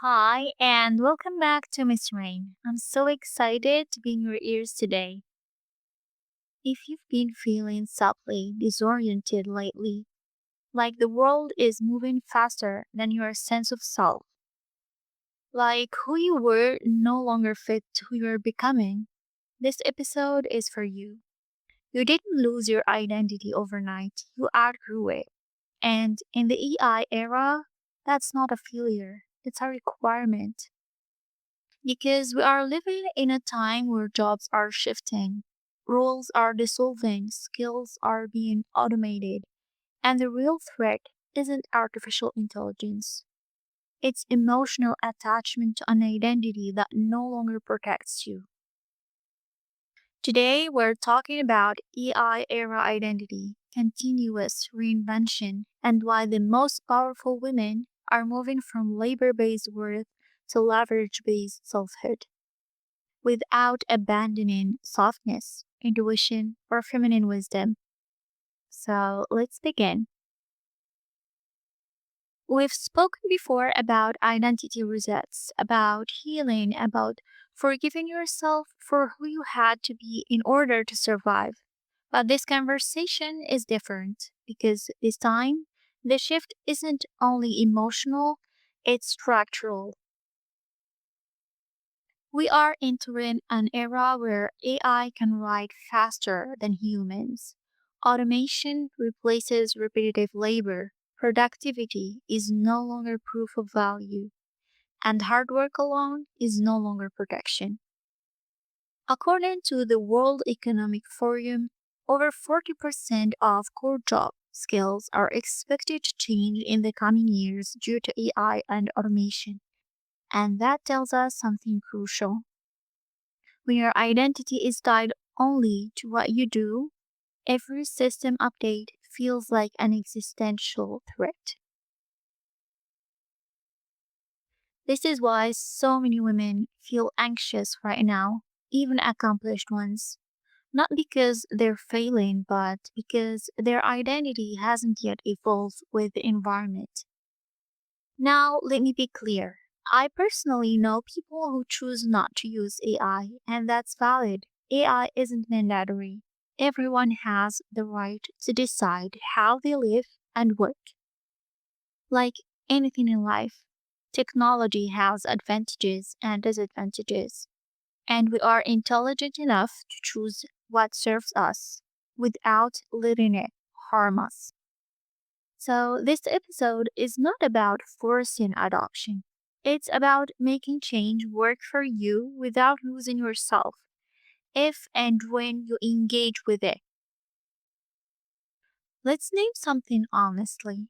Hi, and welcome back to Miss Rain. I'm so excited to be in your ears today. If you've been feeling subtly disoriented lately, like the world is moving faster than your sense of self, like who you were no longer fit to who you're becoming, this episode is for you. You didn't lose your identity overnight, you outgrew it. And in the EI era, that's not a failure, it's a requirement. Because we are living in a time where jobs are shifting, roles are dissolving, skills are being automated, and the real threat isn't artificial intelligence. It's emotional attachment to an identity that no longer protects you. Today, we're talking about AI era identity, continuous reinvention, and why the most powerful women are moving from labor based worth to leverage based selfhood, without abandoning softness, intuition, or feminine wisdom. So let's begin. We've spoken before about identity resets, about healing, about forgiving yourself for who you had to be in order to survive. But this conversation is different because this time the shift isn't only emotional, it's structural. We are entering an era where AI can write faster than humans. Automation replaces repetitive labor. Productivity is no longer proof of value, and hard work alone is no longer protection. According to the World Economic Forum, over 40% of core job skills are expected to change in the coming years due to AI and automation. And that tells us something crucial. When your identity is tied only to what you do, every system update feels like an existential threat. This is why so many women feel anxious right now, even accomplished ones. Not because they're failing, but because their identity hasn't yet evolved with the environment. Now, let me be clear. I personally know people who choose not to use AI, and that's valid. AI isn't mandatory. Everyone has the right to decide how they live and work. Like anything in life, technology has advantages and disadvantages, and we are intelligent enough to choose what serves us without letting it harm us. So, this episode is not about forcing adoption. It's about making change work for you without losing yourself if and when you engage with it. Let's name something honestly.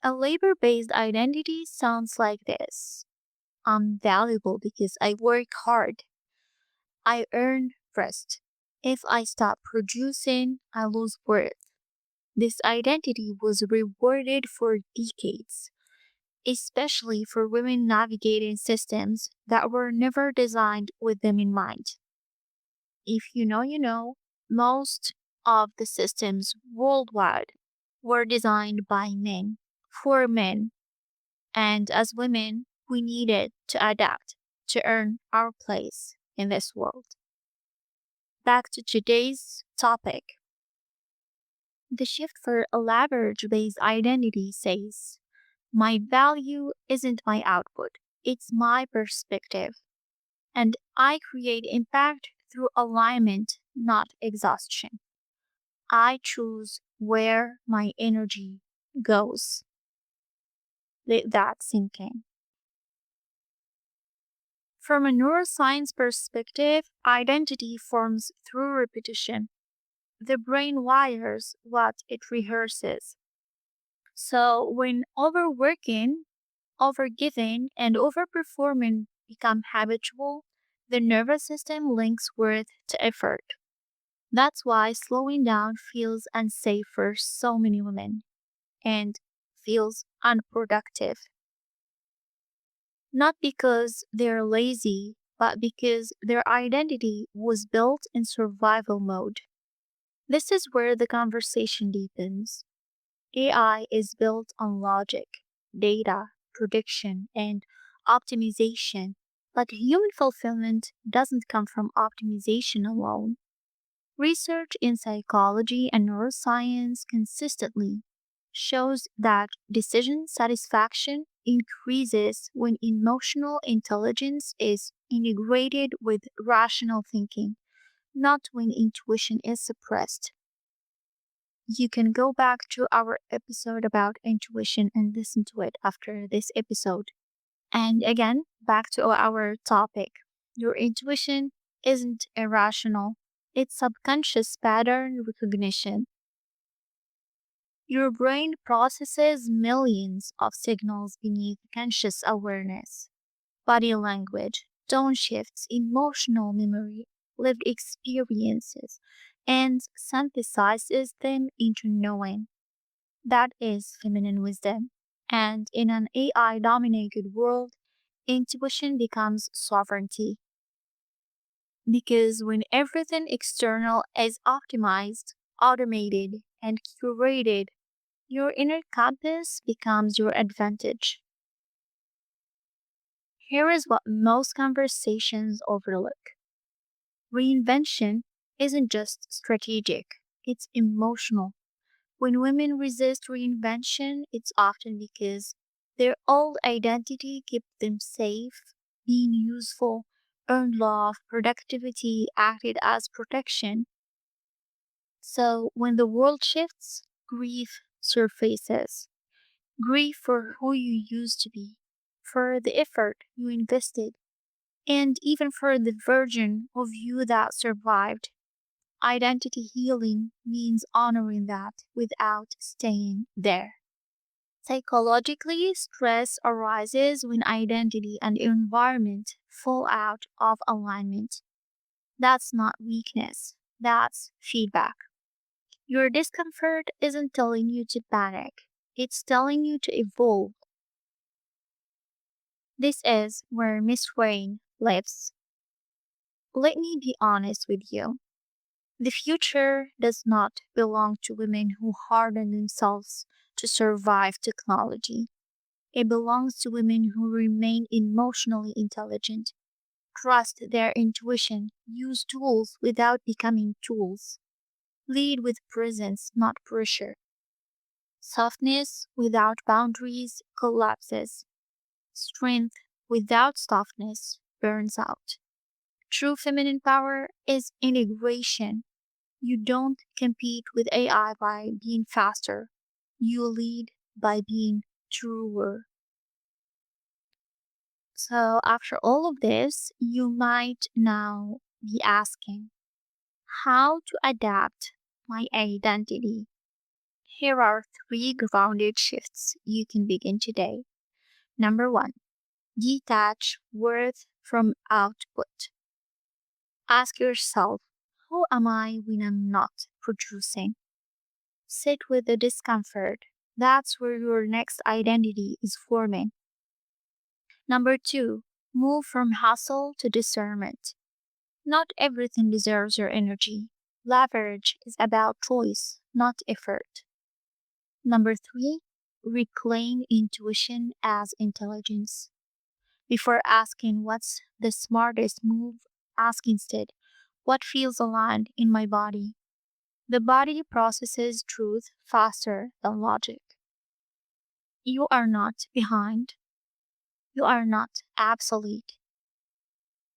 A labor based identity sounds like this: I'm valuable because I work hard. I earn rest. If I stop producing, I lose worth. This identity was rewarded for decades, especially for women navigating systems that were never designed with them in mind. If you know, you know, most of the systems worldwide were designed by men, for men, and as women, we needed to adapt to earn our place in this world. Back to today's topic. The shift for a leverage based identity says, my value isn't my output, it's my perspective. And I create impact through alignment, not exhaustion. I choose where my energy goes. Let that sink in. From a neuroscience perspective, identity forms through repetition. The brain wires what it rehearses. So when overworking, overgiving, and overperforming become habitual, the nervous system links worth to effort. That's why slowing down feels unsafe for so many women and feels unproductive. Not because they're lazy, but because their identity was built in survival mode. This is where the conversation deepens. AI is built on logic, data, prediction, and optimization. But human fulfillment doesn't come from optimization alone. Research in psychology and neuroscience consistently shows that decision satisfaction increases when emotional intelligence is integrated with rational thinking, not when intuition is suppressed. You can go back to our episode about intuition and listen to it after this episode. And again, back to our topic. Your intuition isn't irrational, it's subconscious pattern recognition. Your brain processes millions of signals beneath conscious awareness. Body language, tone shifts, emotional memory, lived experiences, and synthesizes them into knowing. That is feminine wisdom. And in an AI dominated world, intuition becomes sovereignty. Because when everything external is optimized, automated, and curated, your inner compass becomes your advantage. Here is what most conversations overlook. Reinvention isn't just strategic, it's emotional. When women resist reinvention, it's often because their old identity kept them safe, being useful, earned love, productivity acted as protection. So when the world shifts, grief surfaces. Grief for who you used to be, for the effort you invested, and even for the version of you that survived. Identity healing means honoring that without staying there. Psychologically, stress arises when identity and environment fall out of alignment. That's not weakness, that's feedback. Your discomfort isn't telling you to panic, it's telling you to evolve. This is where Miss Rain lives. Let me be honest with you. The future does not belong to women who harden themselves to survive technology. It belongs to women who remain emotionally intelligent, trust their intuition, use tools without becoming tools, lead with presence, not pressure. Softness without boundaries collapses. Strength without softness burns out. True feminine power is integration. You don't compete with AI by being faster. You lead by being truer. So, after all of this, you might now be asking how to adapt my identity. Here are three grounded shifts you can begin today. Number one, detach worth from output. Ask yourself, who am I when I'm not producing? Sit with the discomfort. That's where your next identity is forming. Number two, move from hustle to discernment. Not everything deserves your energy. Leverage is about choice, not effort. Number three, reclaim intuition as intelligence. Before asking what's the smartest move, ask instead, what feels aligned in my body? The body processes truth faster than logic. You are not behind. You are not obsolete.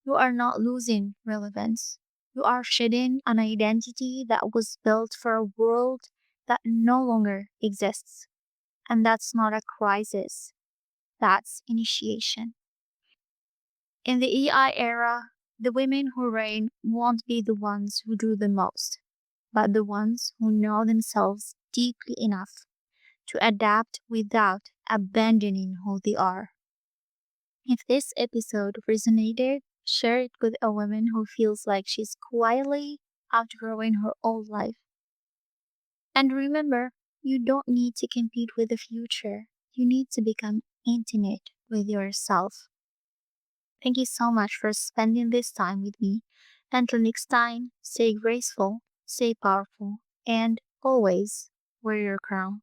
You are not losing relevance. You are shedding an identity that was built for a world that no longer exists. And that's not a crisis, that's initiation. In the EI era, the women who reign won't be the ones who do the most, but the ones who know themselves deeply enough to adapt without abandoning who they are. If this episode resonated, share it with a woman who feels like she's quietly outgrowing her old life. And remember, you don't need to compete with the future. You need to become intimate with yourself. Thank you so much for spending this time with me. Until next time, stay graceful, stay powerful, and always wear your crown.